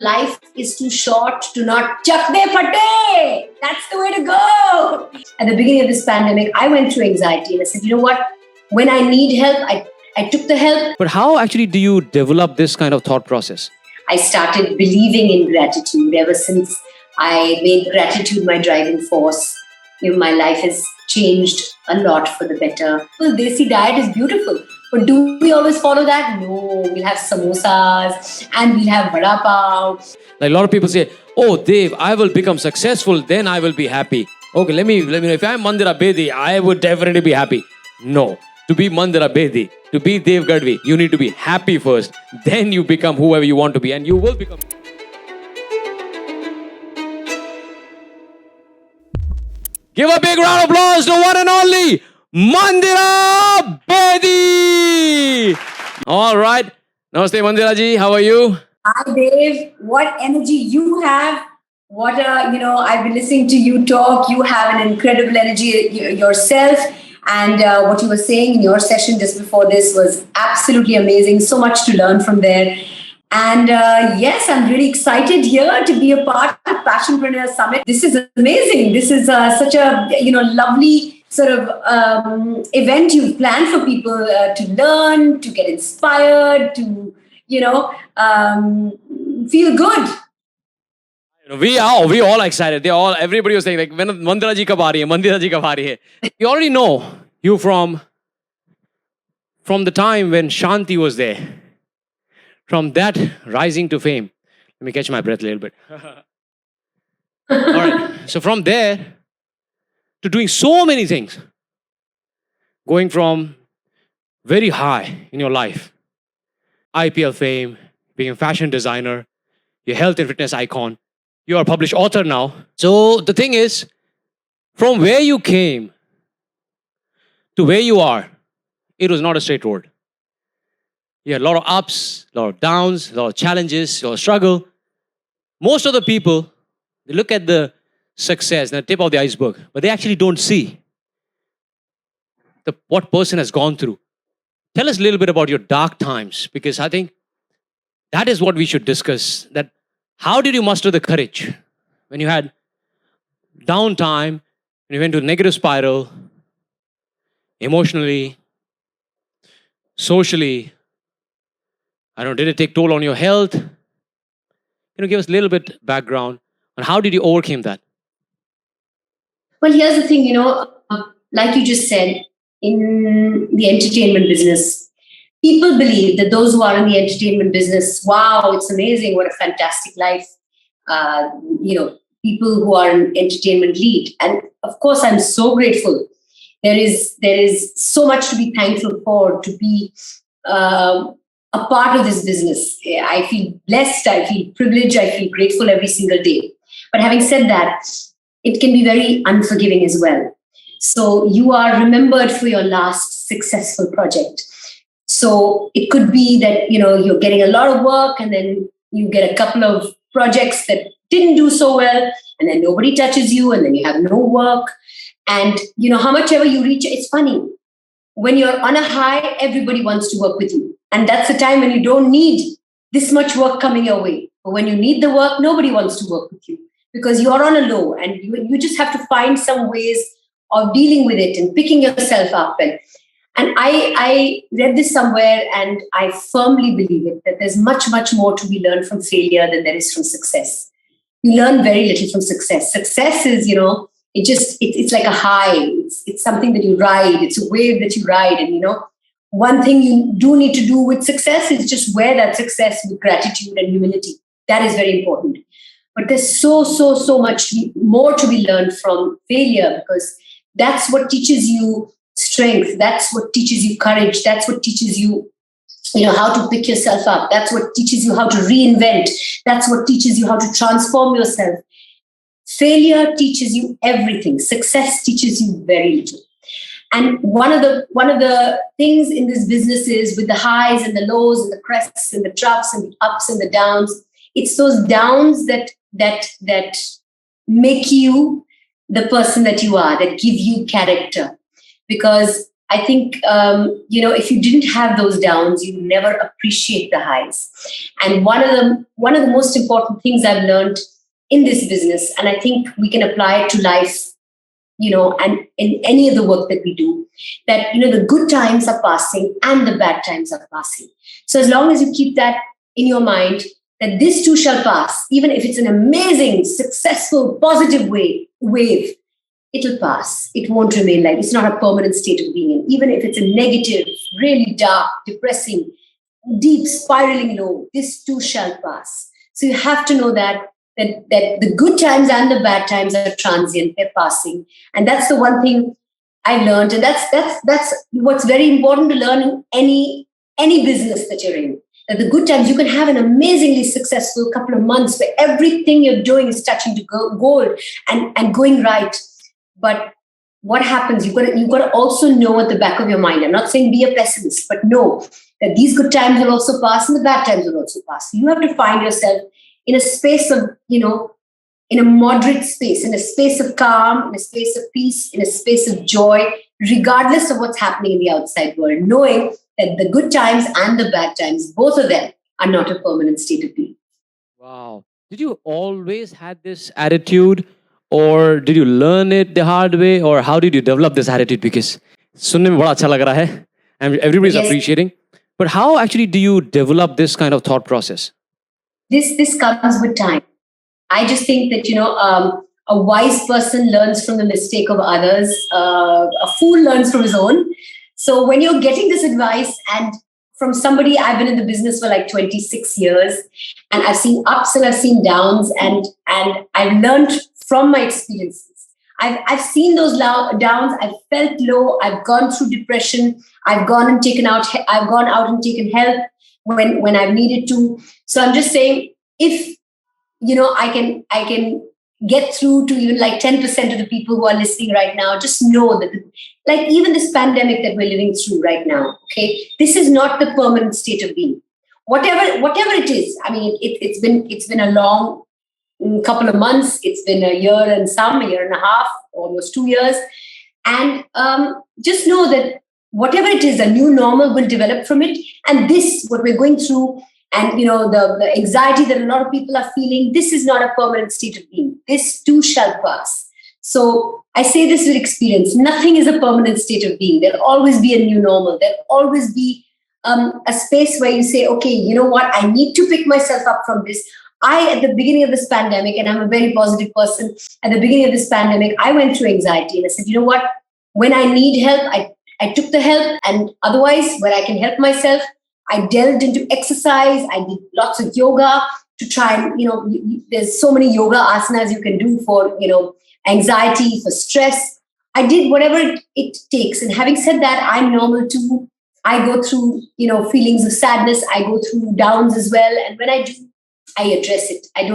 Life is too short to not chak de phate. That's the way to go. At the beginning of this pandemic, I went through anxiety and I said, you know what? When I need help, I took the help. But how actually do you develop this kind of thought process? I started believing in gratitude ever since I made gratitude my driving force. My life has changed a lot for the better. Well, Desi diet is beautiful. But do we always follow that? No, we'll have samosas and we'll have vada pav. Like a lot of people say, oh, Dev, I will become successful, then I will be happy. Okay, let me know. If I'm Mandira Bedi, I would definitely be happy. No. To be Mandira Bedi, to be Dev Gadhvi, you need to be happy first. Then you become whoever you want to be and you will become. Give a big round of applause to one and only Mandira Bedi. All right. Namaste, Mandira ji. How are you? Hi, Dave. What energy you have. I've been listening to you talk. You have an incredible energy yourself. And what you were saying in your session just before this was absolutely amazing. So much to learn from there. And yes, I'm really excited here to be a part of Passionpreneur Summit. This is amazing. This is such a lovely sort of event you've planned for people to learn, to get inspired, to feel good. We all excited. Everybody was saying like, when Mandira ji kab aa rahi hai, Mandira ji kab aa rahi hai. You already know you from the time when Shanti was there. From that rising to fame. Let me catch my breath a little bit. All right. So from there to doing so many things. Going from very high in your life. IPL fame, being a fashion designer, your health and fitness icon. You are a published author now. So the thing is, from where you came to where you are, it was not a straight road. You had a lot of ups, a lot of downs, a lot of challenges, a lot of struggle. Most of the people, they look at the success, the tip of the iceberg, but they actually don't see what person has gone through. Tell us a little bit about your dark times, because I think that is what we should discuss. That how did you muster the courage when you had downtime, when you went to a negative spiral, emotionally, socially? I don't know, did it take toll on your health? Give us a little bit background on how did you overcome that? Well, here's the thing, like you just said, in the entertainment business, people believe that those who are in the entertainment business, wow, it's amazing, what a fantastic life. People who are in entertainment lead. And of course, I'm so grateful. There is so much to be thankful for, to be a part of this business. I feel blessed, I feel privileged, I feel grateful every single day. But having said that, it can be very unforgiving as well. So you are remembered for your last successful project. So it could be that, you're getting a lot of work and then you get a couple of projects that didn't do so well and then nobody touches you and then you have no work. And, how much ever you reach, it's funny. When you're on a high, everybody wants to work with you. And that's the time when you don't need this much work coming your way. But when you need the work, nobody wants to work with you because you're on a low and you just have to find some ways of dealing with it and picking yourself up. And I read this somewhere and I firmly believe it, that there's much, much more to be learned from failure than there is from success. You learn very little from success. Success is, it's like a high. It's something that you ride. It's a wave that you ride. And, one thing you do need to do with success is just wear that success with gratitude and humility. That is very important. But there's so much more to be learned from failure, because that's what teaches you strength. That's what teaches you courage. That's what teaches you, how to pick yourself up. That's what teaches you how to reinvent. That's what teaches you how to transform yourself. Failure teaches you everything. Success teaches you very little. And one of the things in this business is, with the highs and the lows and the crests and the troughs and the ups and the downs, it's those downs that make you the person that you are, that give you character. Because I think, if you didn't have those downs, you never appreciate the highs. And one of the most important things I've learned in this business, and I think we can apply it to life, and in any of the work that we do, that, the good times are passing and the bad times are passing. So as long as you keep that in your mind, that this too shall pass, even if it's an amazing, successful, positive wave, it'll pass. It won't remain like, it's not a permanent state of being in. Even if it's a negative, really dark, depressing, deep, spiraling low, this too shall pass. So you have to know that the good times and the bad times are transient, they're passing. And that's the one thing I learned. And that's what's very important to learn in any business that you're in. That the good times, you can have an amazingly successful couple of months where everything you're doing is touching to gold and going right. But what happens? You've got to also know at the back of your mind. I'm not saying be a pessimist, but know that these good times will also pass and the bad times will also pass. You have to find yourself in a space of, in a moderate space, in a space of calm, in a space of peace, in a space of joy, regardless of what's happening in the outside world, knowing that the good times and the bad times, both of them, are not a permanent state of being. Wow. Did you always had this attitude, or did you learn it the hard way, or how did you develop this attitude? Because sunne mein bada acha lag raha hai, and everybody's appreciating. But how actually do you develop this kind of thought process? This comes with time. I just think that, a wise person learns from the mistake of others. A fool learns from his own. So when you're getting this advice, and from somebody, I've been in the business for like 26 years, and I've seen ups and I've seen downs, and I've learned from my experiences. I've seen those downs. I've felt low. I've gone through depression. I've gone out and taken help when I've needed to. So I'm just saying, if I can get through to even like 10% of the people who are listening right now, just know that, like, even this pandemic that we're living through right now, okay, this is not the permanent state of being. Whatever it is, I mean, it's been a long couple of months. It's been a year and a half, almost 2 years, and just know that whatever it is, a new normal will develop from it. And this, what we're going through, and the anxiety that a lot of people are feeling, this is not a permanent state of being. This too shall pass. So I say this with experience. Nothing is a permanent state of being. There'll always be a new normal. There'll always be a space where you say, okay, you know what? I need to pick myself up from this. At the beginning of this pandemic, and I'm a very positive person, at the beginning of this pandemic, I went through anxiety, and I said, you know what? When I need help, I took the help, and otherwise, when I can help myself, I delved into exercise. I did lots of yoga to try and, there's so many yoga asanas you can do for, anxiety, for stress. I did whatever it takes. And having said that, I'm normal too. I go through, feelings of sadness. I go through downs as well. And when I do, I address it. I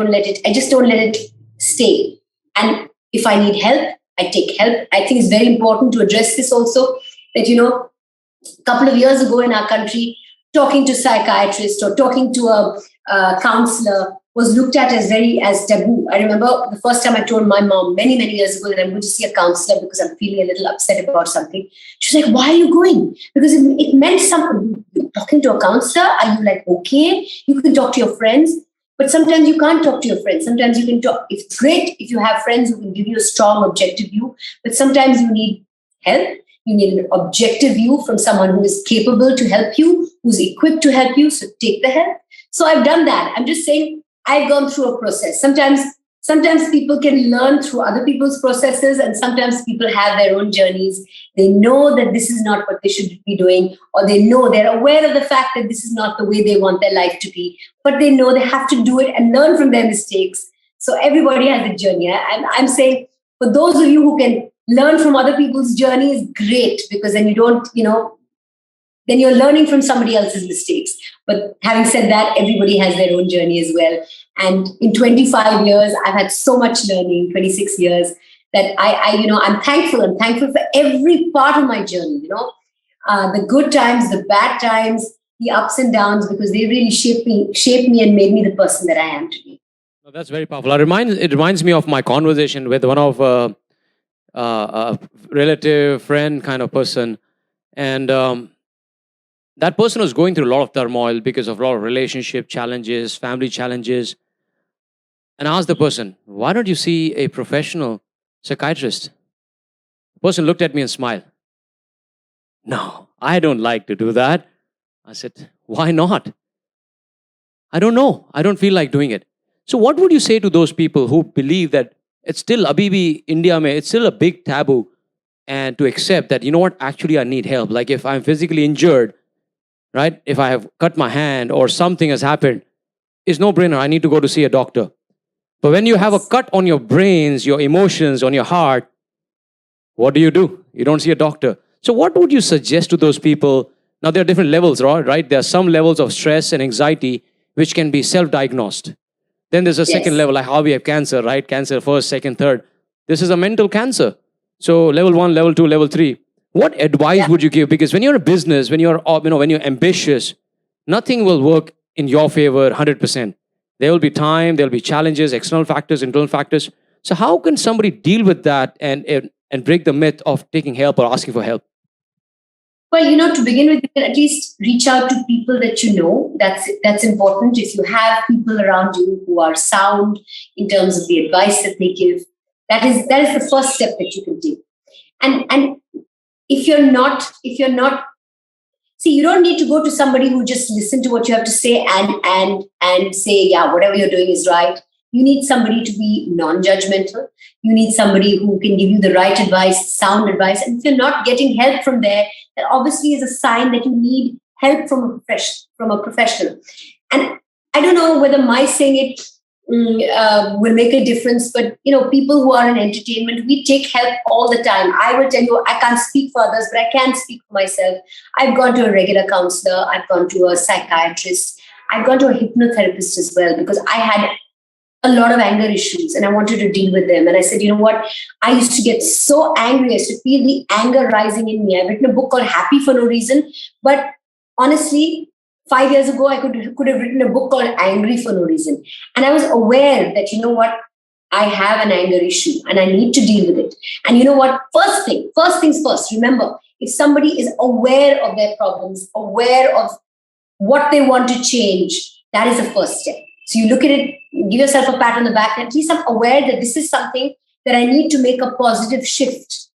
just don't let it stay. And if I need help, I take help. I think it's very important to address this also, that, a couple of years ago in our country, talking to a psychiatrist or talking to a counselor was looked at as taboo. I remember the first time I told my mom many, many years ago that I'm going to see a counselor because I'm feeling a little upset about something. She was like, why are you going? Because it meant something. Talking to a counselor, are you like, okay, you can talk to your friends, but sometimes you can't talk to your friends. Sometimes you can talk. It's great if you have friends who can give you a strong objective view, but sometimes you need help. You need an objective view from someone who is capable to help you, who's equipped to help you. So take the help. So I've done that. I'm just saying I've gone through a process. Sometimes people can learn through other people's processes, and sometimes people have their own journeys. They know that this is not what they should be doing, or they're aware of the fact that this is not the way they want their life to be, but they know they have to do it and learn from their mistakes. So everybody has a journey. And I'm saying, for those of you who can learn from other people's journeys, great, because then you don't, then you're learning from somebody else's mistakes. But having said that, everybody has their own journey as well. And in 25 years, I've had so much learning, 26 years, that I'm thankful. I'm thankful for every part of my journey, the good times, the bad times, the ups and downs, because they really shaped me and made me the person that I am today. Oh, that's very powerful. It reminds me of my conversation with one of a relative, friend kind of person. And that person was going through a lot of turmoil because of a lot of relationship challenges, family challenges. And I asked the person, why don't you see a professional psychiatrist? The person looked at me and smiled. No, I don't like to do that. I said, why not? I don't know. I don't feel like doing it. So, what would you say to those people who believe that it's still Abibi, India, mein, it's still a big taboo, and to accept that, you know what, actually, I need help? Like, if I'm physically injured, right? If I have cut my hand or something has happened, it's no brainer. I need to go to see a doctor. But when you have a Yes. cut on your brains, your emotions, on your heart, what do? You don't see a doctor. So, what would you suggest to those people? Now, there are different levels, right? There are some levels of stress and anxiety which can be self diagnosed. Then there's a second Yes. level, like how we have cancer, right? Cancer first, second, third. This is a mental cancer. So, level one, level two, level three. What advice Yeah. would you give? Because when you're in business, when you're ambitious, nothing will work in your favor 100%. There will be time, there will be challenges, external factors, internal factors. So how can somebody deal with that and break the myth of taking help or asking for help? Well, to begin with, you can at least reach out to people that you know. That's important. If you have people around you who are sound in terms of the advice that they give, that is the first step that you can take. And if you're not, see, you don't need to go to somebody who just listen to what you have to say and say, yeah, whatever you're doing is right. You need somebody to be non-judgmental. You need somebody who can give you the right advice, sound advice. And if you're not getting help from there, that obviously is a sign that you need help from a professional. And I don't know whether my saying it will make a difference, but people who are in entertainment, we take help all the time. I will tell you, I can't speak for others, but I can speak for myself. I've gone to a regular counselor, I've gone to a psychiatrist, I've gone to a hypnotherapist as well, because I had a lot of anger issues and I wanted to deal with them. And I said, you know what? I used to get so angry. I used to feel the anger rising in me. I've written a book called Happy for No Reason. But honestly, 5 years ago, I could have written a book called Angry for No Reason. And I was aware that, you know what? I have an anger issue and I need to deal with it. And you know what? First things first, remember, if somebody is aware of their problems, aware of what they want to change, that is the first step. So you look at it, give yourself a pat on the back, and at least I'm aware that this is something that I need to make a positive shift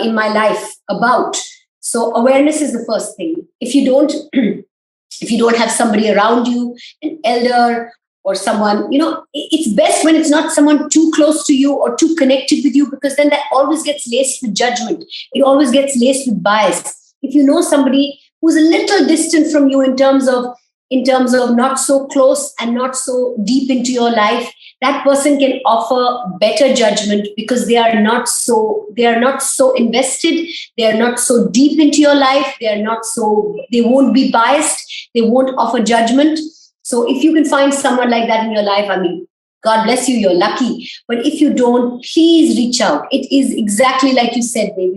in my life about. So awareness is the first thing. If you don't, if you don't have somebody around you, an elder or someone, it's best when it's not someone too close to you or too connected with you, because then that always gets laced with judgment. It always gets laced with bias. If you know somebody who's a little distant from you in terms of not so close and not so deep into your life, that person can offer better judgment, because they are not so invested, they are not so deep into your life, they won't be biased, they won't offer judgment. So if you can find someone like that in your life, I mean, God bless you, you're lucky. But if you don't, please reach out. It is exactly like you said, babe.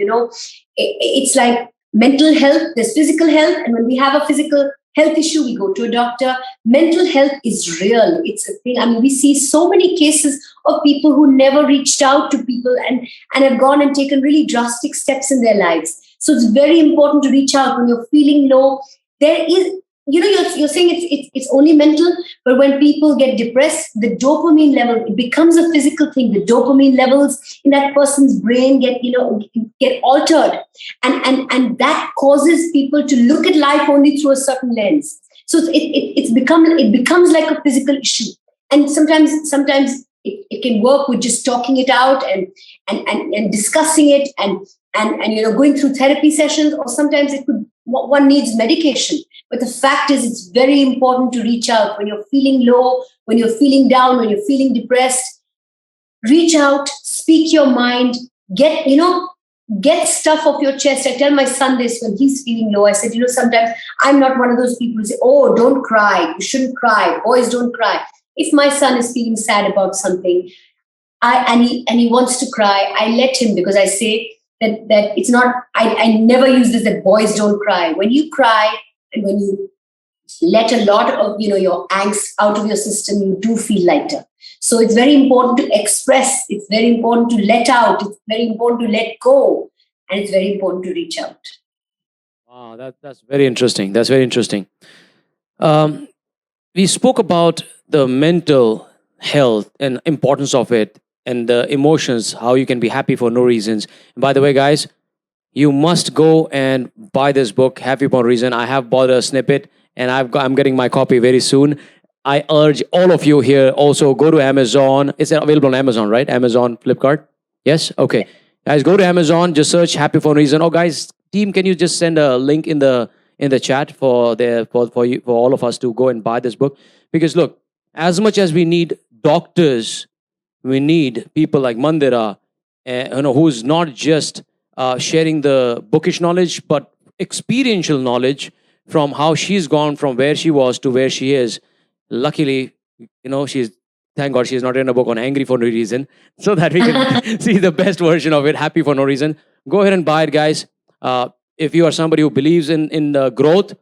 It's like mental health, there's physical health, and when we have a physical health issue, we go to a doctor. Mental health is real. It's a thing. I mean, we see so many cases of people who never reached out to people and have gone and taken really drastic steps in their lives. So it's very important to reach out when you're feeling low. There is, you're saying it's only mental, but when people get depressed, the dopamine level, it becomes a physical thing. The dopamine levels in that person's brain get altered, and that causes people to look at life only through a certain lens. So it becomes like a physical issue. And sometimes it can work with just talking it out and discussing it and going through therapy sessions, or sometimes one needs medication. But the fact is, it's very important to reach out when you're feeling low, when you're feeling down, when you're feeling depressed. Reach out, speak your mind, get stuff off your chest. I tell my son this when he's feeling low. I said, sometimes I'm not one of those people who say, oh, don't cry, you shouldn't cry, boys don't cry. If my son is feeling sad about something, and he wants to cry, I let him, because I say that it's not, I never use this, that boys don't cry. When you cry and when you let a lot of your angst out of your system, you do feel lighter. So it's very important to express, it's very important to let out, it's very important to let go, and it's very important to reach out. Ah, that's very interesting. That's very interesting. Um, we spoke about the mental health and importance of it, and the emotions, how you can be happy for no reasons. And by the way, guys, you must go and buy this book, Happy for No Reason. I have bought a snippet, and I'm getting my copy very soon. I urge all of you here also go to Amazon. It's available on Amazon, right? Amazon, Flipkart. Yes. Okay, guys, go to Amazon. Just search Happy for No Reason. Oh, guys, team, can you just send a link in the chat for you, for all of us to go and buy this book? Because look, as much as we need doctors, we need people like Mandira, who's not just sharing the bookish knowledge, but experiential knowledge from how she's gone from where she was to where she is. Luckily, she's, thank God, she's not written a book on angry for no reason, so that we can see the best version of it, happy for no reason. Go ahead and buy it, guys. If you are somebody who believes in the growth,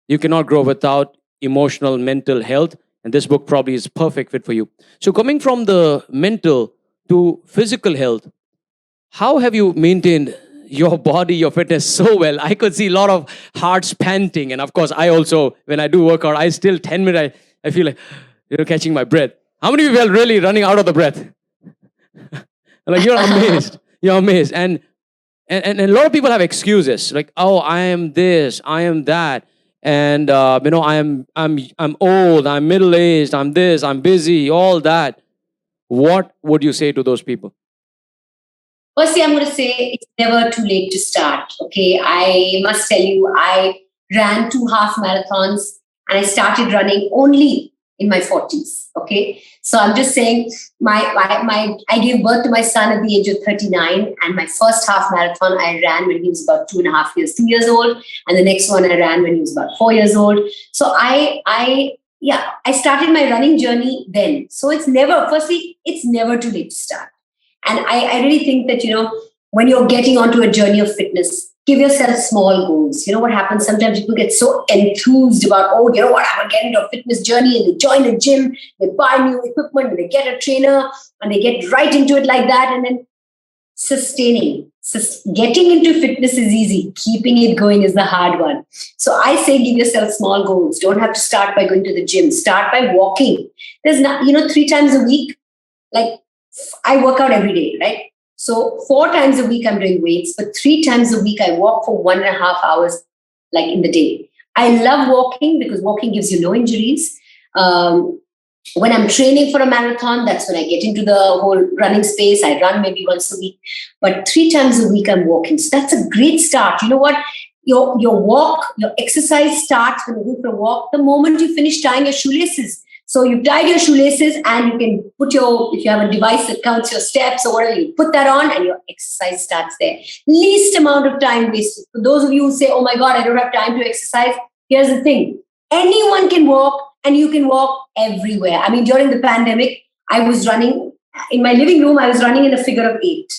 you cannot grow without emotional, mental health. And this book probably is perfect fit for you. So coming from the mental to physical health, how have you maintained your body, your fitness so well? I could see a lot of hearts panting. And of course, I also, when I do workout, I still 10 minutes, I feel like, catching my breath. How many of you are really running out of the breath? Like, you're amazed. You're amazed. And a lot of people have excuses like, oh, I am this, I am that. And I'm old, I'm middle aged, I'm this, I'm busy, all that. What would you say to those people? Firstly, I'm going to say it's never too late to start. Okay, I must tell you, I ran 2 half marathons and I started running only in my 40s. Okay, so I'm just saying, I gave birth to my son at the age of 39, and my first half marathon I ran when he was about 2.5 years, 2 years old, and the next one I ran when he was about 4 years old. So I started my running journey then. So it's never too late to start. And I really think that, when you're getting onto a journey of fitness, give yourself small goals. You know what happens? Sometimes people get so enthused about, oh, you know what, I'm going to get into a fitness journey, and they join a gym, they buy new equipment, and they get a trainer, and they get right into it like that. And then getting into fitness is easy. Keeping it going is the hard one. So I say, give yourself small goals. Don't have to start by going to the gym. Start by walking. There's not, 3 times a week, like, I work out every day, right? So 4 times a week I'm doing weights, but 3 times a week I walk for 1.5 hours, like in the day. I love walking because walking gives you no injuries. When I'm training for a marathon, that's when I get into the whole running space. I run maybe once a week, but 3 times a week I'm walking. So that's a great start. You know what? Your walk, your exercise starts when you go for a walk the moment you finish tying your shoelaces. So you've tied your shoelaces, and you can put if you have a device that counts your steps or whatever, you put that on and your exercise starts there. Least amount of time wasted. For those of you who say, oh my God, I don't have time to exercise, here's the thing. Anyone can walk, and you can walk everywhere. I mean, during the pandemic, I was running in my living room. I was running in a figure of 8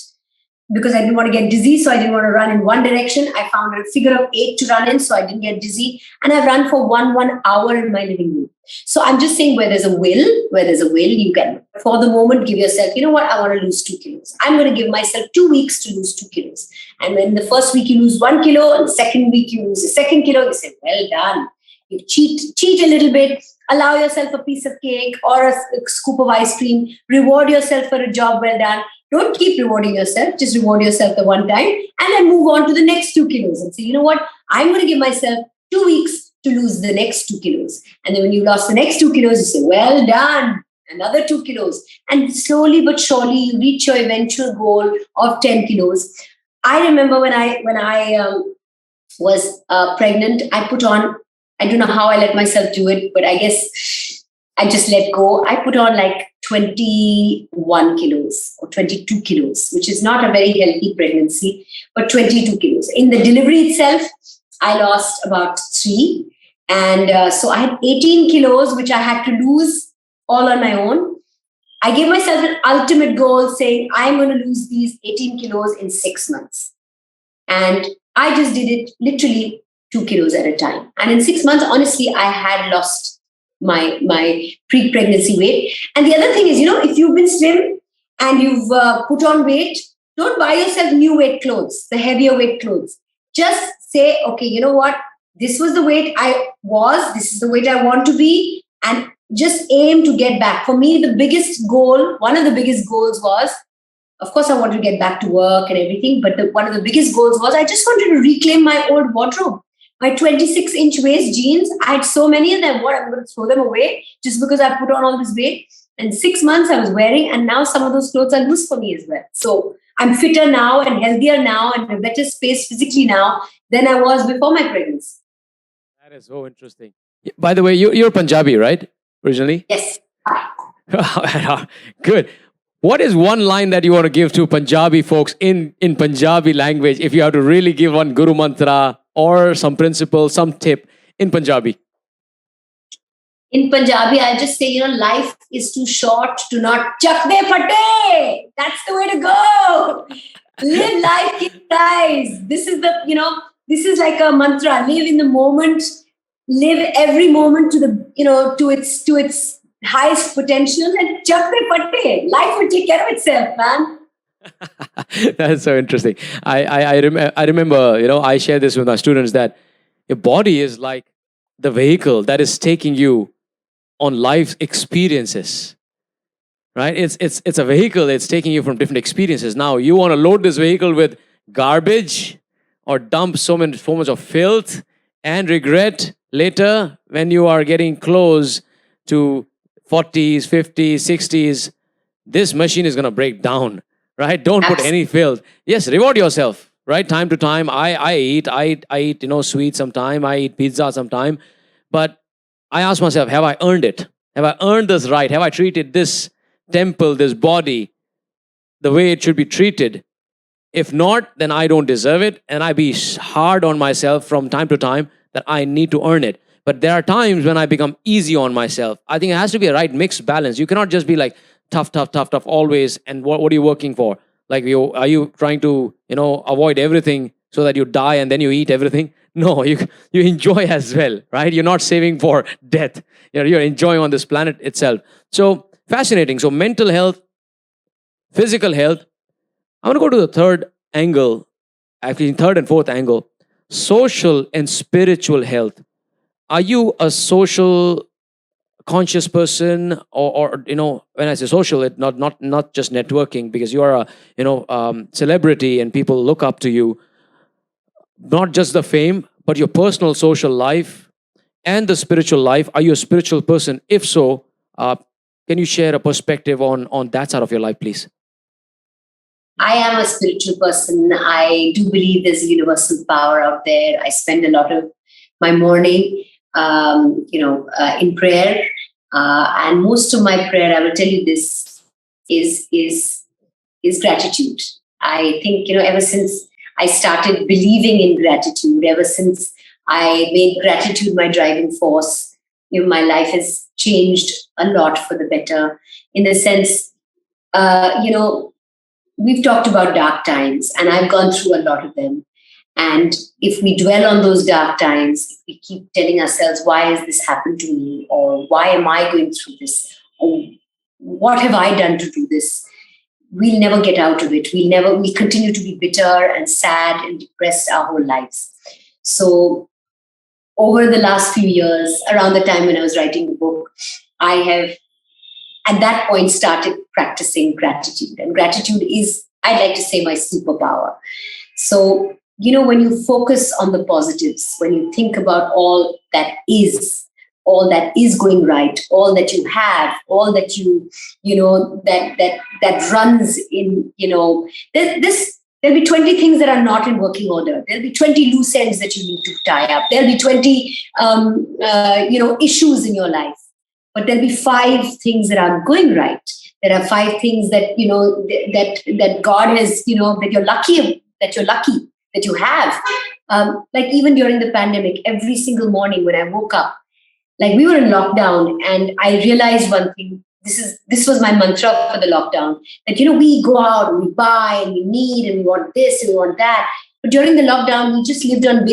because I didn't want to get dizzy. So I didn't want to run in one direction. I found a figure of 8 to run in, so I didn't get dizzy. And I ran for 1 hour in my living room. So I'm just saying, where there's a will, you can, for the moment, give yourself, you know what, I want to lose 2 kilos. I'm going to give myself 2 weeks to lose 2 kilos. And when the first week you lose 1 kilo, and the second week you lose the second kilo, you say, well done. You cheat a little bit, allow yourself a piece of cake or a scoop of ice cream, reward yourself for a job well done. Don't keep rewarding yourself, just reward yourself the one time, and then move on to the next 2 kilos and say, you know what, I'm going to give myself 2 weeks to lose the next 2 kilos. And then when you lost the next 2 kilos, you say, well done, another 2 kilos. And slowly but surely, you reach your eventual goal of 10 kilos. I remember when I was pregnant, I don't know how I let myself do it, but I guess I just let go. I put on like 21 kilos or 22 kilos, which is not a very healthy pregnancy, but 22 kilos. In the delivery itself, I lost about 3. And so I had 18 kilos, which I had to lose all on my own. I gave myself an ultimate goal saying, I'm going to lose these 18 kilos in 6 months. And I just did it literally 2 kilos at a time. And in 6 months, honestly, I had lost my pre-pregnancy weight. And the other thing is, if you've been slim and you've put on weight, don't buy yourself new weight clothes, the heavier weight clothes. just say, okay, you know what? This was the weight I was. This is the weight I want to be. And just aim to get back. For me, the biggest goal, one of the biggest goals was, of course, I wanted to get back to work and everything. But one of the biggest goals was I just wanted to reclaim my old wardrobe. My 26-inch waist jeans, I had so many of them. What, I'm going to throw them away just because I put on all this weight? And 6 months I was wearing, and now some of those clothes are loose for me as well. So I'm fitter now and healthier now and in a better space physically now than I was before my pregnancy. That is so interesting. By the way, you're Punjabi, right? Originally? Yes. Good. What is one line that you want to give to Punjabi folks in Punjabi language if you have to really give one Guru Mantra or some principle, some tip in Punjabi? In Punjabi, I just say, life is too short to not chak de phate. That's the way to go. Live life, keep rise. This is this is like a mantra. Live in the moment. Live every moment to the, to its highest potential, and chak de phate. Life will take care of itself, man. That's so interesting. I remember, I share this with my students that your body is like the vehicle that is taking you on life's experiences, right? It's a vehicle that's taking you from different experiences. Now, you want to load this vehicle with garbage or dump so much of filth and regret later when you are getting close to 40s, 50s, 60s. This machine is going to break down, right? Don't put any filth. Yes, reward yourself, right? Time to time, I eat, sweets sometime. I eat pizza sometime. But I ask myself, have I earned it? Have I earned this right? Have I treated this temple, this body, the way it should be treated? If not, then I don't deserve it. And I be hard on myself from time to time that I need to earn it. But there are times when I become easy on myself. I think it has to be a right mixed balance. You cannot just be like tough always. And what are you working for? Like, are you trying to, avoid everything so that you die and then you eat everything? No, you enjoy as well, right? You're not saving for death. You're enjoying on this planet itself. So fascinating. So mental health, physical health. I'm going to go to the third angle, actually third and fourth angle, social and spiritual health. Are you a social conscious person, or when I say social, it not just networking, because you are a celebrity and people look up to you. Not just the fame, but your personal social life and the spiritual life. Are you a spiritual person? If so, can you share a perspective on that side of your life, please? I am a spiritual person. I do believe there's a universal power out there. I spend a lot of my morning, in prayer, and most of my prayer, I will tell you this, is gratitude. I think ever since I started believing in gratitude, ever since I made gratitude my driving force, my life has changed a lot for the better. In the sense, we've talked about dark times, and I've gone through a lot of them. And if we dwell on those dark times, if we keep telling ourselves, why has this happened to me? Or why am I going through this? Or what have I done to do this? We'll never get out of it. We'll continue to be bitter and sad and depressed our whole lives. So over the last few years, around the time when I was writing the book, I have at that point started practicing gratitude. And gratitude is, I'd like to say, my superpower. So, when you focus on the positives, when you think about all that is going right, all that you have, all that that runs in, there'll be 20 things that are not in working order. There'll be 20 loose ends that you need to tie up. There'll be 20, issues in your life. But there'll be 5 things that are going right. There are 5 things that, that God has, that you're lucky, that you have. Like even during the pandemic, every single morning when I woke up, like we were in lockdown, and I realized one thing. This was my mantra for the lockdown, that, we go out and we buy and we need and we want this and we want that. But during the lockdown, we just lived on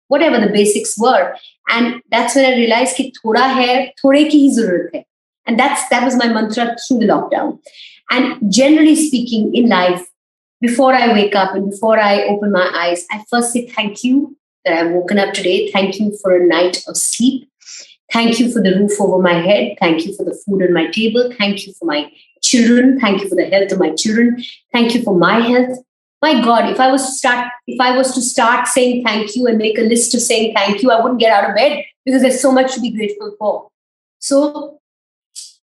whatever the basics were. And that's when I realized that thoda hai, thode ki hi zarurat hai. And that was my mantra through the lockdown. And generally speaking in life, before I wake up and before I open my eyes, I first say thank you that I've woken up today. Thank you for a night of sleep. Thank you for the roof over my head. Thank you for the food on my table. Thank you for my children. Thank you for the health of my children. Thank you for my health. My God, if I was to start saying thank you and make a list of saying thank you, I wouldn't get out of bed because there's so much to be grateful for. So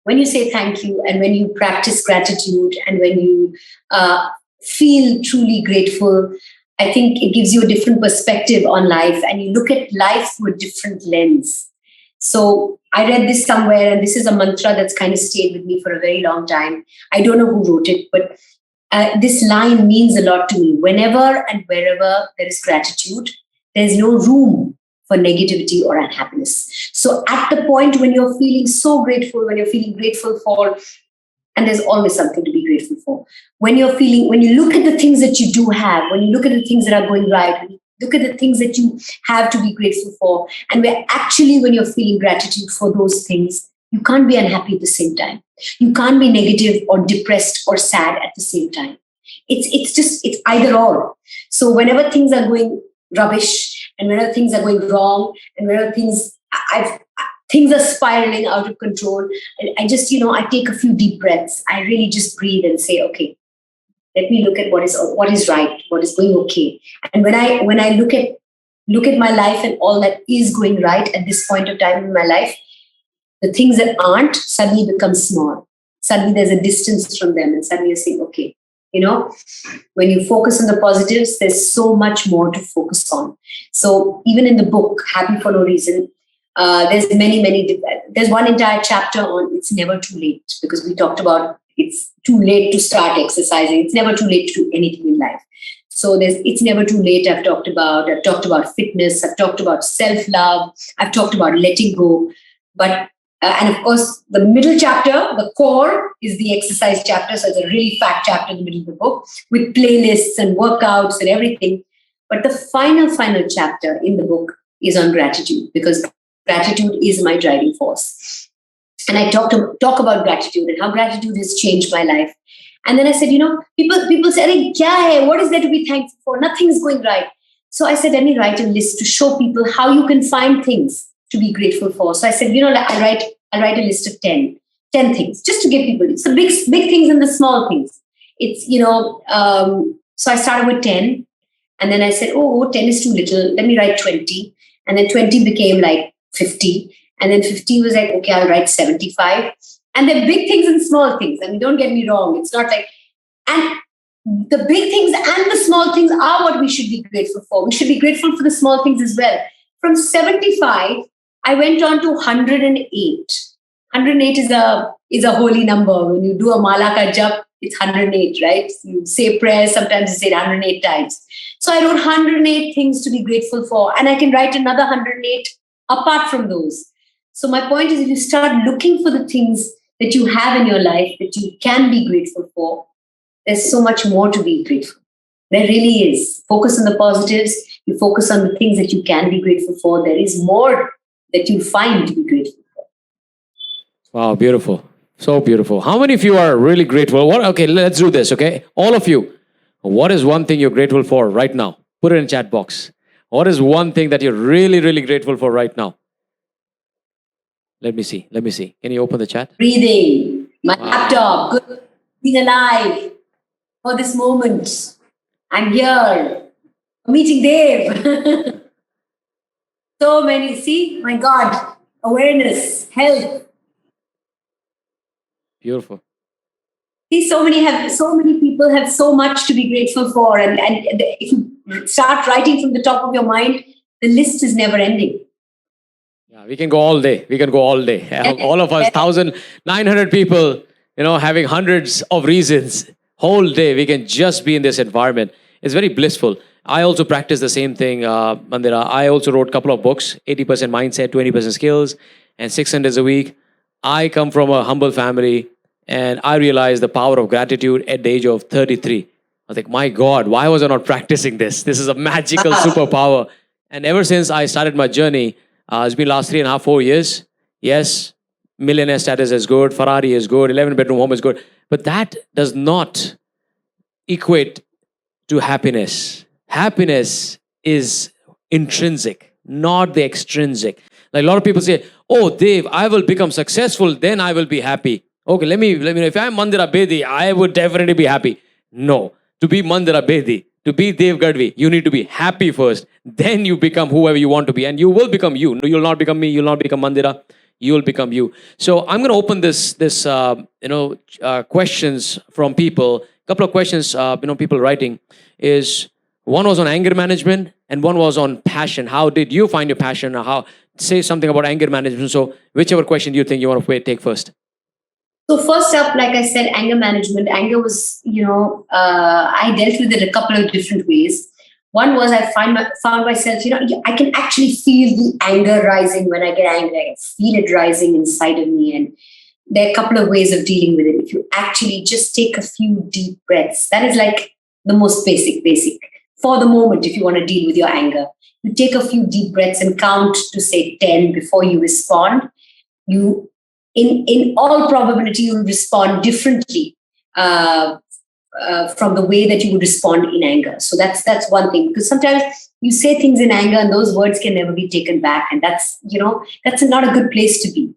when you say thank you and when you practice gratitude and when you feel truly grateful, I think it gives you a different perspective on life and you look at life through a different lens. So I read this somewhere, and this is a mantra that's kind of stayed with me for a very long time. I don't know who wrote it, but this line means a lot to me. Whenever and wherever there is gratitude, there's no room for negativity or unhappiness. So at the point when you're feeling so grateful, when you're feeling grateful for, and there's always something to be grateful for. When you look at the things that you do have, when you look at the things that are going right, when you look at the things that you have to be grateful for, and when you're feeling gratitude for those things, you can't be unhappy at the same time. You can't be negative or depressed or sad at the same time. It's either or. So whenever things are going rubbish, and whenever things are going wrong, and whenever things are spiraling out of control, I just, I take a few deep breaths. I really just breathe and say, okay, let me look at what is right, what is going okay. And when I look at my life and all that is going right at this point of time in my life, the things that aren't suddenly become small. Suddenly there's a distance from them, and suddenly you say, okay, when you focus on the positives, there's so much more to focus on. So even in the book, Happy for No Reason, there's there's one entire chapter on it's never too late, because we talked about it's too late to start exercising. It's never too late to do anything in life. So it's never too late. I've talked about fitness. I've talked about self-love. I've talked about letting go. But and of course, the middle chapter, the core, is the exercise chapter. So it's a really fat chapter in the middle of the book with playlists and workouts and everything. But the final chapter in the book is on gratitude, because gratitude is my driving force. And I talk about gratitude and how gratitude has changed my life. And then I said, people say, "Arey, kya hai? What is there to be thankful for? Nothing's going right." So I said, let me write a list to show people how you can find things to be grateful for. So I said, I'll write a list of 10 things, just to give people. It's the big things and the small things. It's, so I started with 10. And then I said, 10 is too little. Let me write 20. And then 20 became like 50. And then 50 was like, okay, I'll write 75. And then big things and small things. I mean, don't get me wrong. It's not like, and the big things and the small things are what we should be grateful for. We should be grateful for the small things as well. From 75, I went on to 108. 108 is a holy number. When you do a mala ka jap, it's 108, right? You say prayers, sometimes you say it 108 times. So I wrote 108 things to be grateful for, and I can write another 108 apart from those. So my point is, if you start looking for the things that you have in your life that you can be grateful for, there's so much more to be grateful. There really is. Focus on the positives. You focus on the things that you can be grateful for. There is more that you find to be grateful for. Wow, beautiful. So beautiful. How many of you are really grateful? Okay, let's do this, okay? All of you. What is one thing you're grateful for right now? Put it in chat box. What is one thing that you're really, really grateful for right now? Let me see. Can you open the chat? Breathing. My laptop. Good. Being alive. For this moment. I'm here. I'm meeting Dave. So many. See? My God. Awareness. Health. Beautiful. See, so many people have so much to be grateful for. And if you start writing from the top of your mind, the list is never ending. Yeah, we can go all day. All of us, 1,900 people, having hundreds of reasons. Whole day, we can just be in this environment. It's very blissful. I also practice the same thing, Mandira. I also wrote a couple of books, 80% mindset, 20% skills, and 600 a week. I come from a humble family, and I realized the power of gratitude at the age of 33. I was like, my God, why was I not practicing this? This is a magical superpower. And ever since I started my journey, it's been last 3.5, 4 years. Yes, millionaire status is good, Ferrari is good, 11-bedroom home is good. But that does not equate to happiness. Happiness is intrinsic, not the extrinsic. Like a lot of people say, "Oh, Dave, I will become successful, then I will be happy." Okay, let me know. If I'm Mandira Bedi, I would definitely be happy. No, to be Mandira Bedi, to be Dev Gadhvi, you need to be happy first. Then you become whoever you want to be, and you will become you. You'll not become me. You'll not become Mandira. You will become you. So I'm going to open this questions from people. Couple of questions, people writing is one was on anger management and one was on passion. How did you find your passion? Or how say something about anger management? So whichever question do you think you want to take first? So first up, like I said, anger management. Anger was, I dealt with it a couple of different ways. One was I found myself, I can actually feel the anger rising when I get angry. I can feel it rising inside of me. And there are a couple of ways of dealing with it. If you actually just take a few deep breaths, that is like the most basic. For the moment, if you want to deal with your anger, you take a few deep breaths and count to say 10 before you respond. You in all probability, you will respond differently from the way that you would respond in anger. So that's one thing, because sometimes you say things in anger and those words can never be taken back, and that's not a good place to be.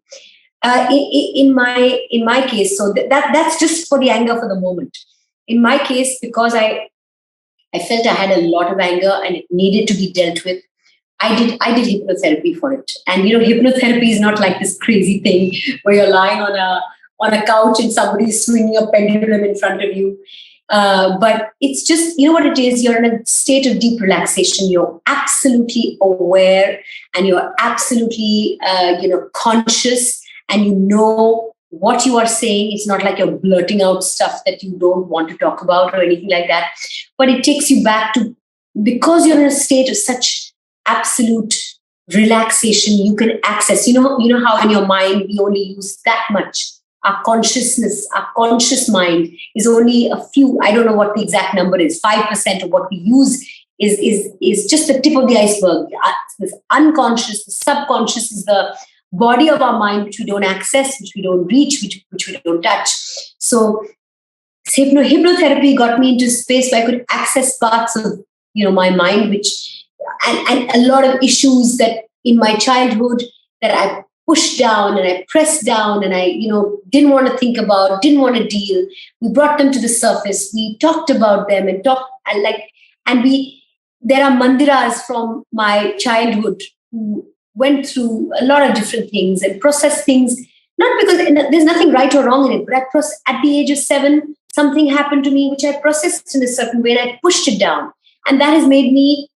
In my case, so that's just for the anger for the moment. In my case, because I felt I had a lot of anger and it needed to be dealt with, I did hypnotherapy for it. And hypnotherapy is not like this crazy thing where you're lying on a couch and somebody's swinging a pendulum in front of you. But it's just, what it is, you're in a state of deep relaxation. You're absolutely aware and you're absolutely, conscious, and you know what you are saying. It's not like you're blurting out stuff that you don't want to talk about or anything like that. But it takes you back to, because you're in a state of such absolute relaxation, you can access, how in your mind we only use that much. Our consciousness, our conscious mind is only a few, I don't know what the exact number is, 5% of what we use is just the tip of the iceberg. This unconscious, the subconscious is the body of our mind, which we don't access, which we don't reach, which we don't touch. So hypnotherapy got me into a space where I could access parts of my mind, which and a lot of issues that in my childhood that I pushed down and I pressed down and I didn't want to think about, didn't want to deal. We brought them to the surface. We talked about them and there are mandiras from my childhood who went through a lot of different things and processed things, not because there's nothing right or wrong in it, but at the age of 7, something happened to me which I processed in a certain way and I pushed it down. And that has made me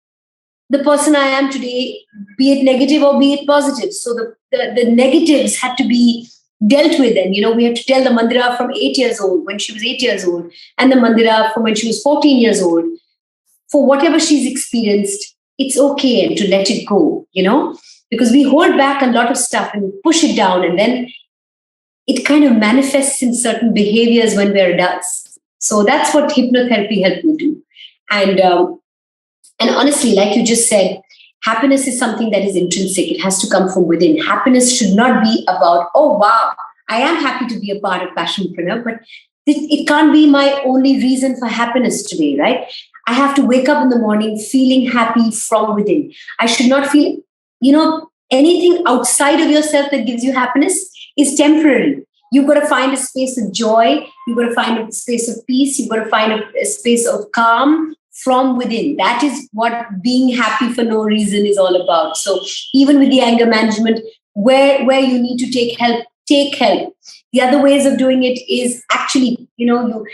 the person I am today, be it negative or be it positive. So the negatives had to be dealt with. And, we had to tell the Mandira from 8 years old, when she was 8 years old, and the Mandira from when she was 14 years old, for whatever she's experienced, it's okay, and to let it go, because we hold back a lot of stuff and push it down. And then it kind of manifests in certain behaviors when we're adults. So that's what hypnotherapy helped me do. And honestly, like you just said, happiness is something that is intrinsic. It has to come from within. Happiness should not be about, oh, wow, I am happy to be a part of Passionpreneur, but it can't be my only reason for happiness today, right? I have to wake up in the morning feeling happy from within. I should not feel, anything outside of yourself that gives you happiness is temporary. You've got to find a space of joy. You've got to find a space of peace. You've got to find a space of calm from within. That is what being happy for no reason is all about. So even with the anger management, where you need to take help, take help. The other ways of doing it is actually, you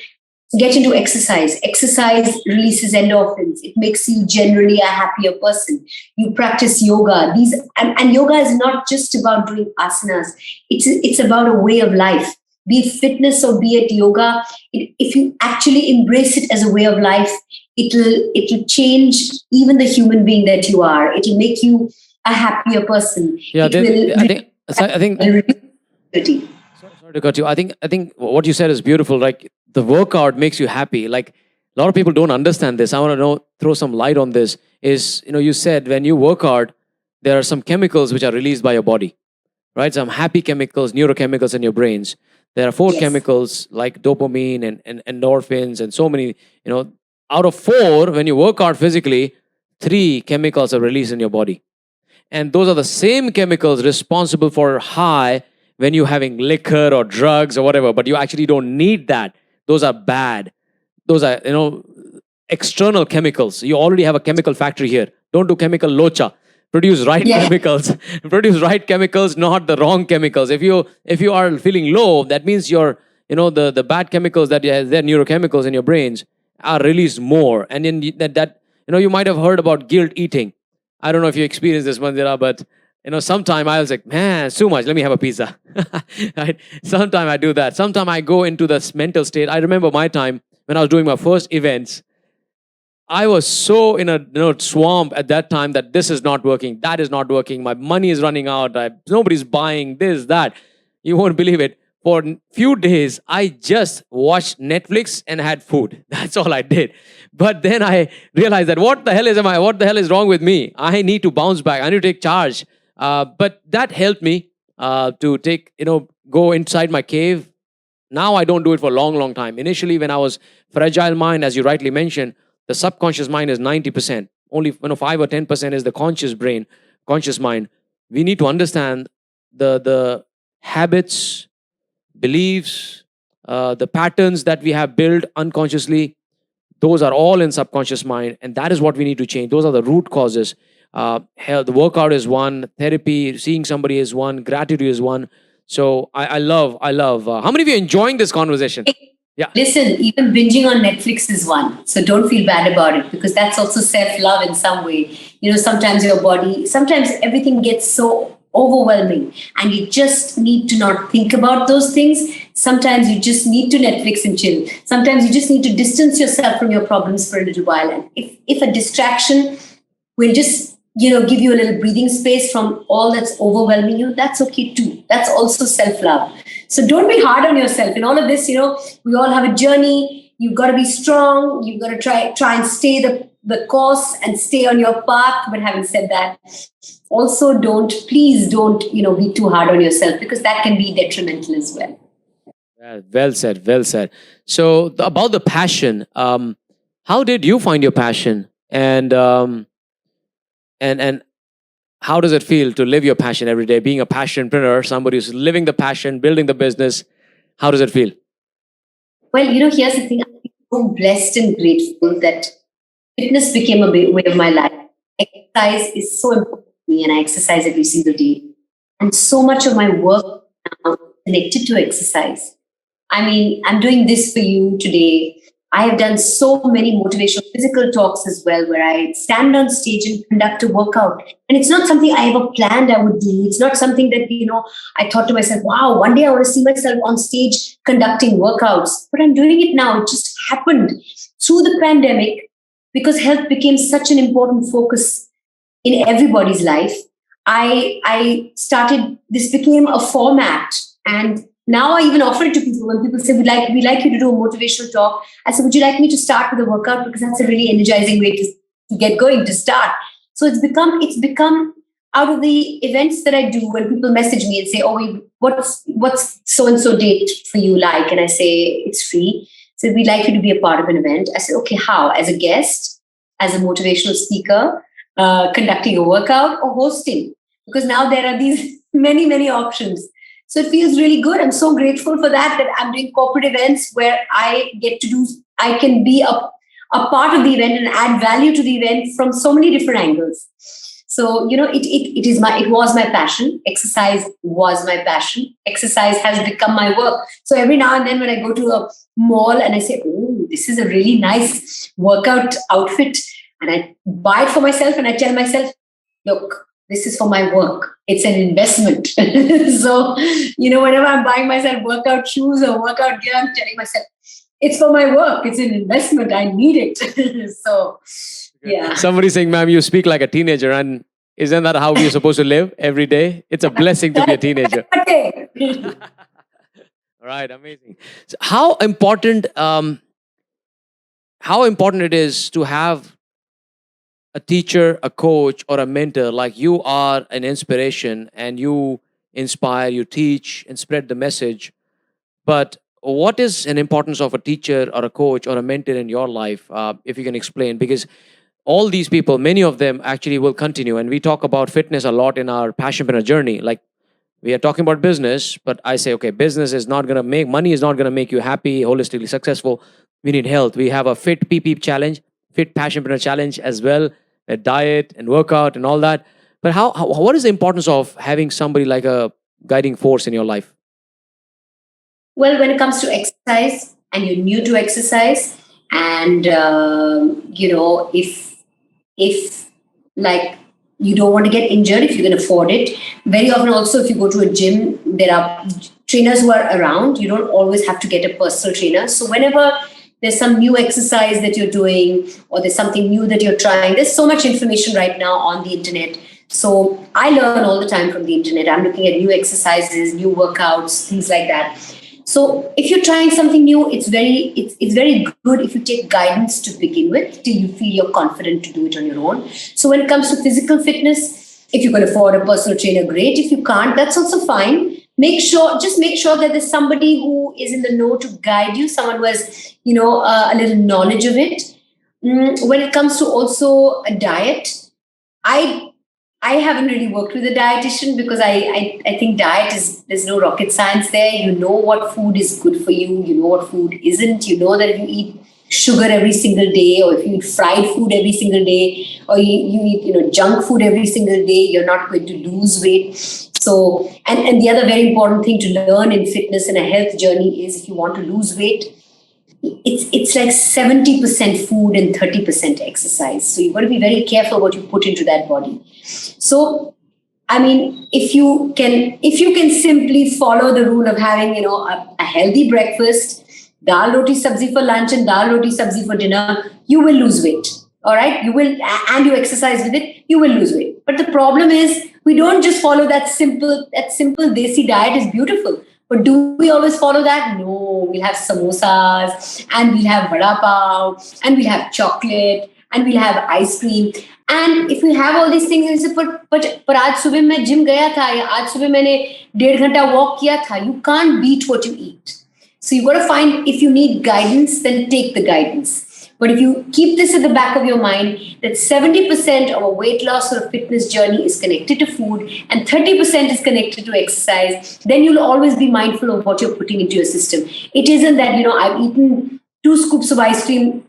get into exercise. Exercise releases endorphins. It makes you generally a happier person. You practice yoga. And yoga is not just about doing asanas. It's about a way of life. Be it fitness or be it yoga. If you actually embrace it as a way of life, it'll change even the human being that you are. It'll make you a happier person. Yeah, I think. Sorry to cut you. I think what you said is beautiful. Like the workout makes you happy. Like a lot of people don't understand this. I want to throw some light on this. Is you said when you work hard, there are some chemicals which are released by your body, right? Some happy chemicals, neurochemicals in your brains. There are 4 chemicals like dopamine and endorphins and so many, out of 4, when you work out physically, 3 chemicals are released in your body. And those are the same chemicals responsible for high when you're having liquor or drugs or whatever, but you actually don't need that. Those are bad. Those are, external chemicals. You already have a chemical factory here. Don't do chemical locha. Produce right chemicals. Produce right chemicals, not the wrong chemicals. If you are feeling low, that means your the bad chemicals that they're neurochemicals in your brains are released more. And then that you might have heard about guilt eating. I don't know if you experienced this, Mandira, but sometime I was like, man, it's too much. Let me have a pizza. Right? Sometime I do that. Sometime I go into this mental state. I remember my time when I was doing my first events. I was so in a swamp at that time that this is not working, that is not working. My money is running out. Nobody's buying this, that. You won't believe it. For a few days, I just watched Netflix and had food. That's all I did. But then I realized that what the hell is wrong with me? I need to bounce back. I need to take charge. But that helped me to go inside my cave. Now I don't do it for a long, long time. Initially, when I was fragile mind, as you rightly mentioned, the subconscious mind is 90%. Only 5 or 10% is the conscious mind. We need to understand the habits, beliefs, the patterns that we have built unconsciously. Those are all in subconscious mind, and that is what we need to change. Those are the root causes. Health, workout is one, therapy, seeing somebody is one, gratitude is one. So I love. How many of you are enjoying this conversation? Yeah. Listen, even binging on Netflix is one. So don't feel bad about it, because that's also self-love in some way. Sometimes sometimes everything gets so overwhelming and you just need to not think about those things. Sometimes you just need to Netflix and chill. Sometimes you just need to distance yourself from your problems for a little while. And if a distraction will just give you a little breathing space from all that's overwhelming you, that's okay too. That's also self-love. So don't be hard on yourself. In all of this, we all have a journey. You've got to be strong. You've got to try and stay the course and stay on your path. But having said that, also please don't be too hard on yourself, because that can be detrimental as well. Well said. So about the passion, how did you find your passion? And how does it feel to live your passion every day? Being a passionpreneur, somebody who's living the passion, building the business, how does it feel? Well, here's the thing. I'm so blessed and grateful that fitness became a way of my life. Exercise is so important to me, and I exercise every single day. And so much of my work now is connected to exercise. I mean, I'm doing this for you today. I have done so many motivational physical talks as well, where I stand on stage and conduct a workout. And it's not something I ever planned I would do. It's not something that, I thought to myself, wow, one day I want to see myself on stage conducting workouts. But I'm doing it now. It just happened through the pandemic, because health became such an important focus in everybody's life. This became a format. And now I even offer it to people. When people say, we'd like you to do a motivational talk, I said, would you like me to start with a workout? Because that's a really energizing way to get going, to start. So it's become out of the events that I do, when people message me and say, oh, what's so-and-so date for you like? And I say, it's free. So we'd like you to be a part of an event. I said, okay, how? As a guest, as a motivational speaker, conducting a workout, or hosting? Because now there are these many, many options. So it feels really good. I'm so grateful for that I'm doing corporate events where I can be a part of the event and add value to the event from so many different angles. So, it was my passion. Exercise was my passion. Exercise has become my work. So every now and then when I go to a mall and I say, oh, this is a really nice workout outfit, and I buy it for myself, and I tell myself, look, this is for my work. It's an investment. So, whenever I'm buying myself workout shoes or workout gear, I'm telling myself, it's for my work. It's an investment. I need it. So, yeah. Somebody's saying, ma'am, you speak like a teenager. And isn't that how we're supposed to live every day? It's a blessing to be a teenager. All right, amazing. So how important it is to have a teacher, a coach, or a mentor. Like you are an inspiration, and you inspire, you teach, and spread the message. But what is an importance of a teacher or a coach or a mentor in your life, if you can explain? Because all these people, many of them actually will continue, and we talk about fitness a lot in our Passionpreneur journey. Like, we are talking about business, but I say, okay, business is not going to make money, is not going to make you happy, holistically successful. We need health. We have a fit PP challenge, fit Passionpreneur challenge as well, a diet and workout and all that. But what is the importance of having somebody like a guiding force in your life? Well, when it comes to exercise and you're new to exercise, and if like you don't want to get injured, if you can afford it, very often also if you go to a gym, there are trainers who are around. You don't always have to get a personal trainer. So whenever there's some new exercise that you're doing, or there's something new that you're trying, there's so much information right now on the internet. So I learn all the time from the internet. I'm looking at new exercises, new workouts, things like that. So if you're trying something new, it's very good if you take guidance to begin with till you feel you're confident to do it on your own. So when it comes to physical fitness, if you can afford a personal trainer, great. If you can't, that's also fine. Make sure that there's somebody who is in the know to guide you, someone who has a little knowledge of it. When it comes to also a diet, I haven't really worked with a dietitian because I think diet is, there's no rocket science there. You know what food is good for you. You know what food isn't. You know that if you eat sugar every single day, or if you eat fried food every single day, or you eat junk food every single day, you're not going to lose weight. So and the other very important thing to learn in fitness and a health journey is, if you want to lose weight, it's like 70% food and 30% exercise. So you've got to be very careful what you put into that body. So, I mean, if you can simply follow the rule of having, a healthy breakfast, dal roti sabzi for lunch and dal roti sabzi for dinner, you will lose weight. All right, you will, and you exercise with it, you will lose weight. But the problem is, we don't just follow that simple desi diet is beautiful. But do we always follow that? No, we'll have samosas, and we'll have vada pav, and we'll have chocolate, and we'll have ice cream. And if we have all these things, and say, but आज सुबह मैं gym गया था, या आज सुबह मैंने 1.5 घंटा walk किया था, you can't beat what you eat. So you've got to find, if you need guidance, then take the guidance. But if you keep this at the back of your mind, that 70% of a weight loss or a fitness journey is connected to food and 30% is connected to exercise, then you'll always be mindful of what you're putting into your system. It isn't that, I've eaten 2 scoops of ice cream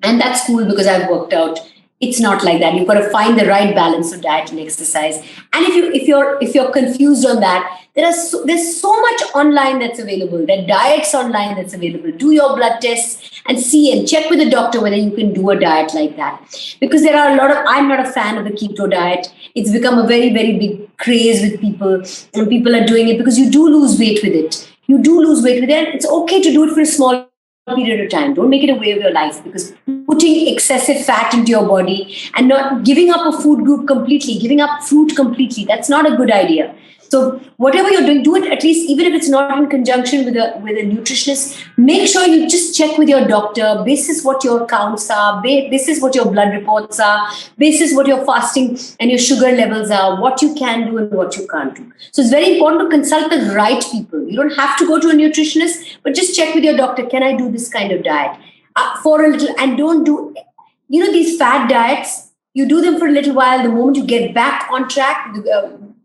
and that's cool because I've worked out. It's not like that. You've got to find the right balance of diet and exercise. And if you're confused on that, there's so much online that's available. There are diets online that's available. Do your blood tests and see and check with the doctor whether you can do a diet like that. Because there are I'm not a fan of the keto diet. It's become a very, very big craze with people, and people are doing it because you do lose weight with it. You do lose weight with it. It's okay to do it for a small period of time. Don't make it a way of your life, because putting excessive fat into your body and not giving up a food group completely, giving up fruit completely, that's not a good idea. So whatever you're doing, do it at least, even if it's not in conjunction with a nutritionist. Make sure you just check with your doctor. Basis what your counts are, basis what your blood reports are, basis what your fasting and your sugar levels are, what you can do and what you can't do. So it's very important to consult the right people. You don't have to go to a nutritionist, but just check with your doctor. Can I do this kind of diet for a little? And don't do, these fad diets. You do them for a little while. The moment you get back on track,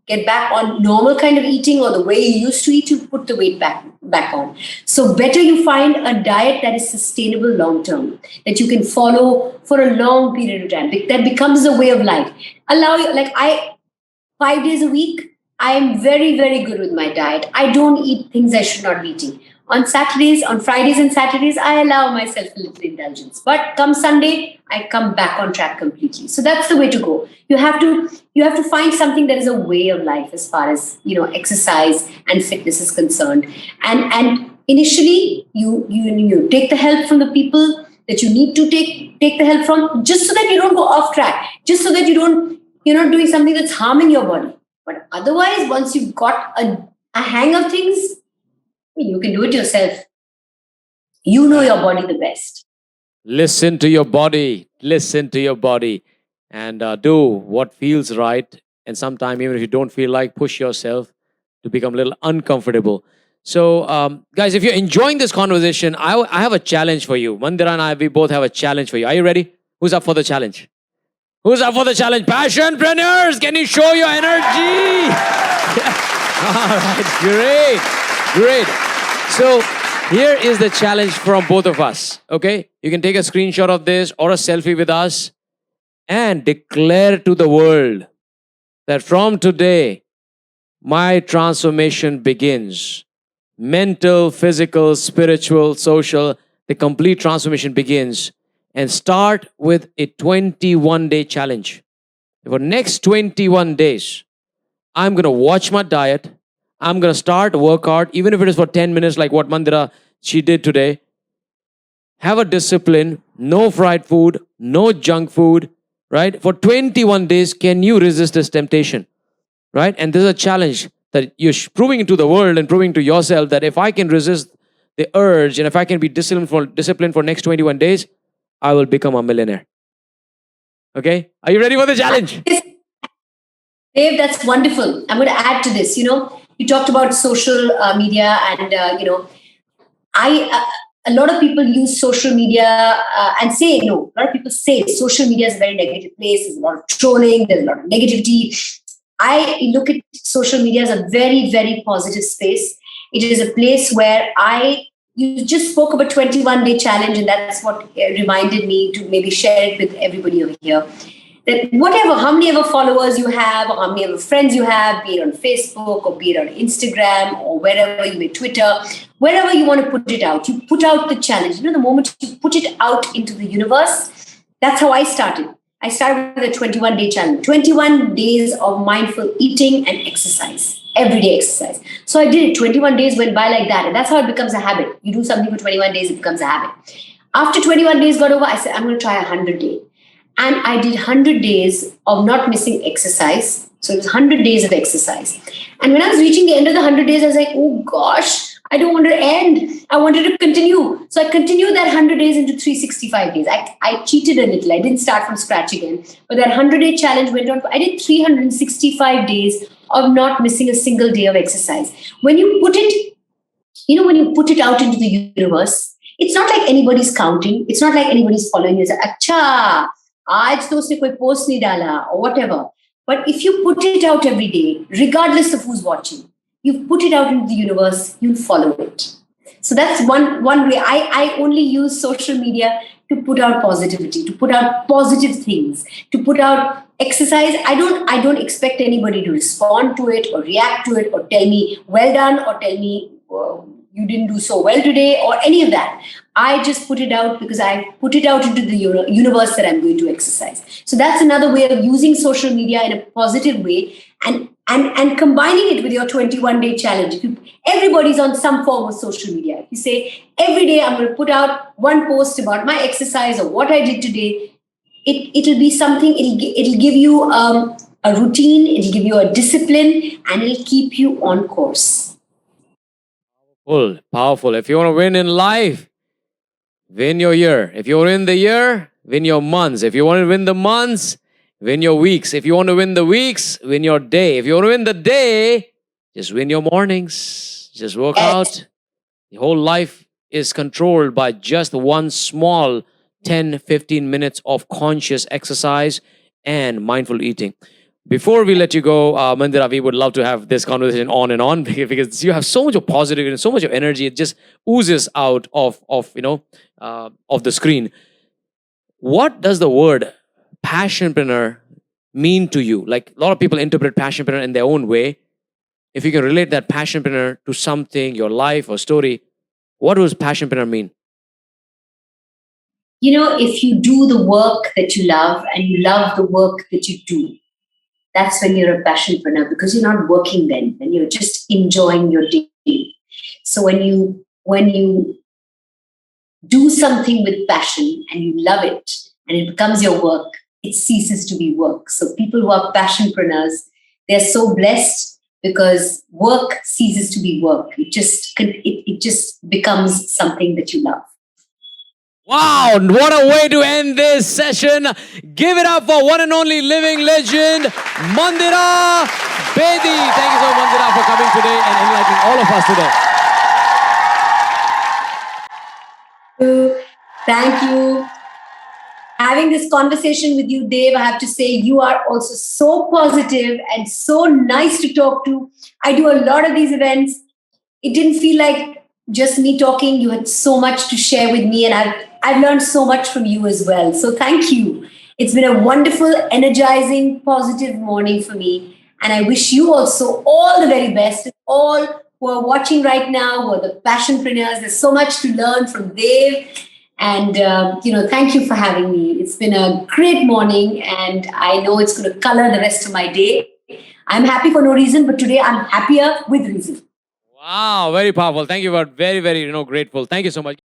get back on normal kind of eating or the way you used to eat, you put the weight back on. So better you find a diet that is sustainable long term, that you can follow for a long period of time, that becomes a way of life. 5 days a week, I am very, very good with my diet. I don't eat things I should not be eating. On Fridays and Saturdays, I allow myself a little indulgence. But come Sunday, I come back on track completely. So that's the way to go. You have to find something that is a way of life as far as exercise and fitness is concerned. And initially, you take the help from the people that you need to take the help from, just so that you don't go off track, just so that you're not doing something that's harming your body. But otherwise, once you've got a hang of things, you can do it yourself. You know your body the best. Listen to your body. Listen to your body. And do what feels right. And sometimes, even if you don't feel like, push yourself to become a little uncomfortable. So, guys, if you're enjoying this conversation, I have a challenge for you. Mandira and I, we both have a challenge for you. Are you ready? Who's up for the challenge? Who's up for the challenge? Passionpreneurs, can you show your energy? All right, great, great. So here is the challenge from both of us, okay? You can take a screenshot of this or a selfie with us and declare to the world that from today, my transformation begins. Mental, physical, spiritual, social, the complete transformation begins. And start with a 21-day challenge. For next 21 days, I'm going to watch my diet. I'm going to start workout, even if it is for 10 minutes like what Mandira, she did today. Have a discipline, no fried food, no junk food, right? For 21 days, can you resist this temptation, right? And this is a challenge that you're proving to the world and proving to yourself that if I can resist the urge and if I can be disciplined for next 21 days, I will become a millionaire. Okay? Are you ready for the challenge? Dave, that's wonderful. I'm going to add to this. You talked about social media, and a lot of people use social media and say no. A lot of people say social media is a very negative place. There's a lot of trolling. There's a lot of negativity. I look at social media as a very, very positive space. It is a place where you just spoke about 21-day challenge, and that's what reminded me to maybe share it with everybody over here. That how many ever followers you have, or how many ever friends you have, be it on Facebook or be it on Instagram or wherever you may Twitter, wherever you want to put it out, you put out the challenge. The moment you put it out into the universe, that's how I started. I started with a 21-day challenge, 21 days of mindful eating and exercise, everyday exercise. So I did it. 21 days went by like that. And that's how it becomes a habit. You do something for 21 days, it becomes a habit. After 21 days got over, I said, I'm going to try 100 days. And I did 100 days of not missing exercise. So it was 100 days of exercise. And when I was reaching the end of the 100 days, I was like, oh gosh, I don't want to end. I wanted to continue. So I continued that 100 days into 365 days. I cheated a little. I didn't start from scratch again. But that 100-day challenge went on. I did 365 days of not missing a single day of exercise. When you put it out into the universe, it's not like anybody's counting. It's not like anybody's following you. It's like, acha, aaj to usne koi post nahi dala or whatever. But if you put it out every day, regardless of who's watching, you put it out into the universe, you'll follow it. So that's one way. I only use social media to put out positivity, to put out positive things, to put out exercise. I don't expect anybody to respond to it or react to it or tell me well done or tell me you didn't do so well today or any of that. I just put it out because I put it out into the universe that I'm going to exercise. So that's another way of using social media in a positive way and combining it with your 21-day challenge. Everybody's on some form of social media. If you say, every day I'm going to put out one post about my exercise or what I did today, it'll be something, it'll give you a routine, it'll give you a discipline, and it'll keep you on course. Powerful. If you want to win in life, win your year. If you want to win the year, win your months. If you want to win the months, win your weeks. If you want to win the weeks, win your day. If you want to win the day, just win your mornings. Just work out. The whole life is controlled by just one small 10-15 minutes of conscious exercise and mindful eating. Before we let you go, Mandira, we would love to have this conversation on and on because you have so much of positivity and so much of energy. It just oozes out of the screen. What does the word passionpreneur mean to you? Like, a lot of people interpret passionpreneur in their own way. If you can relate that passionpreneur to something, your life or story, what does passionpreneur mean? If you do the work that you love and you love the work that you do, that's when you're a passionpreneur, because you're not working then you're just enjoying your day. So when you do something with passion and you love it and it becomes your work, it ceases to be work. So people who are passionpreneurs, they're so blessed because work ceases to be work. It just becomes something that you love. Wow, what a way to end this session. Give it up for one and only living legend, Mandira Bedi. Thank you so much, Mandira, for coming today and enlightening all of us today. Thank you. Having this conversation with you, Dave, I have to say you are also so positive and so nice to talk to. I do a lot of these events. It didn't feel like just me talking. You had so much to share with me, and I've learned so much from you as well. So thank you. It's been a wonderful, energizing, positive morning for me. And I wish you also all the very best. All who are watching right now, who are the passionpreneurs, there's so much to learn from Dave. And thank you for having me. It's been a great morning, and I know it's going to color the rest of my day. I'm happy for no reason, but today I'm happier with reason. Wow, very powerful. Thank you. We're very, very, grateful. Thank you so much.